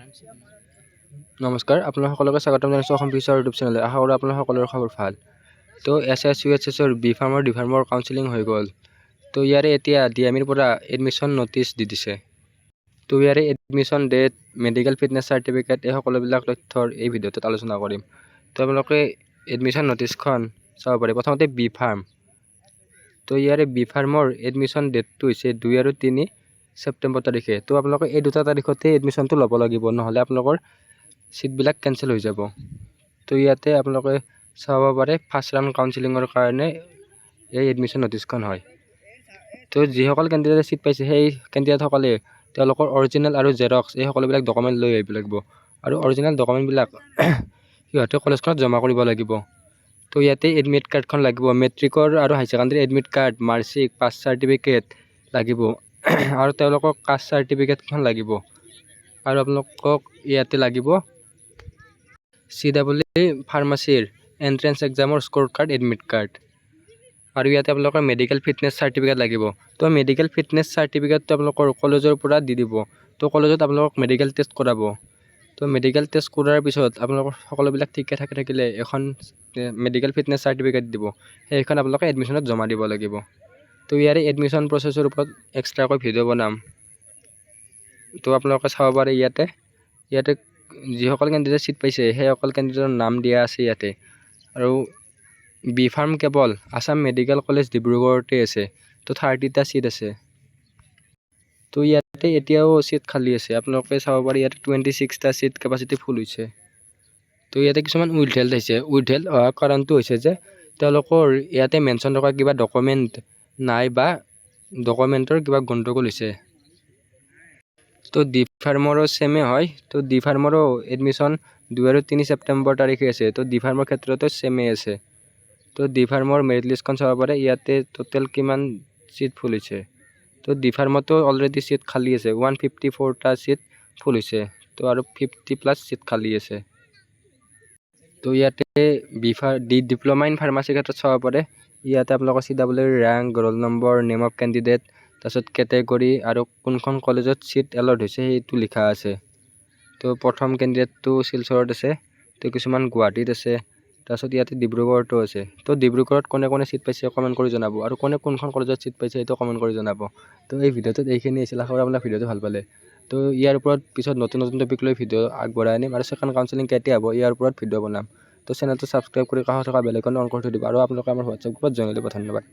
নমস্কাৰ, আপোনালোক সকলোকে স্বাগতম জনাইছোঁ অসম ফিচাৰ ইউটিউব চেনেললৈ। আশা কৰোঁ আপোনালোক সকলোৰে খবৰ ভাল। তো SSUHSৰ বি ফাৰ্মৰ ডি ফাৰ্মৰ কাউন্সিলিং হৈ গ'ল। তো ইয়াৰে এতিয়া DMEৰ পৰা এডমিশ্যন ন'টিচ দি দিছে। তো ইয়াৰে admission date, medical fitness certificate এই সকলোবিলাক তথ্যৰ এই ভিডিঅ'টোত আলোচনা কৰিম। তো আপোনালোকে এডমিশ্যন ন'টিচখন চাব পাৰে। প্ৰথমতে বি ফাৰ্ম। তো ইয়াৰে বি ফাৰ্মৰ এডমিশ্যন ডেটটো হৈছে 2 আৰু 3 ছেপ্টেম্বৰ তাৰিখে। তো আপোনালোকে এই দুটা তাৰিখতে এডমিশ্যনটো ল'ব লাগিব, নহ'লে আপোনালোকৰ সিটবিলাক কেনসেল হৈ যাব। তো ইয়াতে আপোনালোকে চাব পাৰে ফাৰ্ষ্ট ৰাউণ্ড কাউন্সিলিঙৰ কাৰণে এই এডমিশ্যন ন'টিচখন হয়। তো যিসকল কেণ্ডিডেটে সিট পাইছে সেই কেণ্ডিডেটসকলে তেওঁলোকৰ অৰিজিনেল আৰু জেৰক্স এই সকলোবিলাক ডকুমেণ্ট লৈ আহিব লাগিব, আৰু অৰিজিনেল ডকুমেণ্টবিলাক সিহঁতে কলেজখনত জমা কৰিব লাগিব। তো ইয়াতে এডমিট কাৰ্ডখন লাগিব, মেট্ৰিকৰ আৰু high secondary admit card, marksheet, pass certificate লাগিব, আৰু তেওঁলোকক কাষ্ট চাৰ্টিফিকেটখন লাগিব, আৰু আপোনালোকক ইয়াতে লাগিব CWE ফাৰ্মাচীৰ এণ্ট্ৰেন্স এক্সামৰ স্ক'ৰ কাৰ্ড, এডমিট কাৰ্ড, আৰু ইয়াতে আপোনালোকৰ মেডিকেল ফিটনেছ চাৰ্টিফিকেট লাগিব। তো মেডিকেল ফিটনেছ চাৰ্টিফিকেটটো আপোনালোকৰ কলেজৰ পৰা দি দিব। তো কলেজত আপোনালোকক মেডিকেল টেষ্ট কৰাব। তো মেডিকেল টেষ্ট কৰাৰ পিছত আপোনালোকৰ সকলোবিলাক ঠিকে থাকিলে এখন মেডিকেল ফিটনেছ চাৰ্টিফিকেট দিব, সেইখন আপোনালোকে এডমিশ্যনত জমা দিব লাগিব। তো ইয়াৰে এডমিশ্যন প্ৰচেছৰ ওপৰত এক্সট্ৰাকৈ ভিডিঅ' বনাম, তো আপোনালোকে চাব পাৰে। ইয়াতে যিসকল কেণ্ডিডেট সিট পাইছে সেইসকল কেণ্ডিডেটৰ নাম দিয়া আছে ইয়াতে। আৰু বি ফাৰ্ম কেৱল আছাম মেডিকেল কলেজ ডিব্ৰুগড়তে আছে। তো 30টা সিট আছে। তো ইয়াতে এতিয়াও সিট খালী আছে, আপোনালোকে চাব পাৰে। ইয়াতে 26টা সিট কেপাচিটি ফুল হৈছে। তো ইয়াতে কিছুমান উইথহেল্ড আহিছে। উইথহেল্ড হোৱাৰ কাৰণটো হৈছে যে তেওঁলোকৰ ইয়াতে মেনশ্যন থকা কিবা ডকুমেণ্ট নাই, বা ডকুমেণ্টৰ কিবা গণ্ডগোল হৈছে। তো ডি ফাৰ্মৰো ছেমে হয়। তো ডি ফাৰ্মৰো এডমিশ্যন 2 আৰু 3 ছেপ্টেম্বৰ তাৰিখে আছে। তো ডি ফাৰ্মৰ ক্ষেত্ৰতো ছেমে আছে। তো ডি ফাৰ্মৰ মেৰিট লিষ্টখন চাব পাৰে। ইয়াতে টোটেল কিমান সিট ফুল হৈছে। তো ডি ফাৰ্মতো অলৰেডি সিট খালী আছে, 154টা সিট ফুল হৈছে। তো আৰু 50+ সিট খালী আছে। তো ইয়াতে ডিপ্ল'মা ইন ফাৰ্মাচীৰ ক্ষেত্ৰত চাব পাৰে। ইয়াতে আপোনালোকৰ CWE rank, roll number, name of candidate, তাৰপিছত কেটেগৰী আৰু কোনখন কলেজত সিট এলট হৈছে সেইটো লিখা আছে। তো প্ৰথম কেণ্ডিডেটটো শিলচৰত আছে, তো কিছুমান গুৱাহাটীত আছে, তাৰপিছত ইয়াতে ডিব্ৰুগড়তো আছে। তো ডিব্ৰুগড়ত কোনে কোনে সিট পাইছে কমেণ্ট কৰি জনাব, আৰু কোনখন কলেজত সিট পাইছে সেইটো কমেণ্ট কৰি জনাব। তো এই ভিডিঅ'টোত এইখিনি আছিল। আশা কৰোঁ আপোনাক ভিডিঅ'টো ভাল পালে। তো ইয়াৰ ওপৰত পিছত নতুন টপিক লৈ ভিডিঅ' আগবঢ়াই আনিম, আৰু ছেকেণ্ড কাউন্সিলিং কেতিয়া হ'ব ইয়াৰ ওপৰত ভিডিঅ' বনাম। তো চেনেলটো ছাবস্ক্ৰাইব কৰি কাষত থকা বেল আইকনটো অন কৰি থৈ দিব, আৰু আপোনালোকে আমাৰ হোৱাটছআপ গ্ৰুপত জইন হৈ দিব। ধন্যবাদ।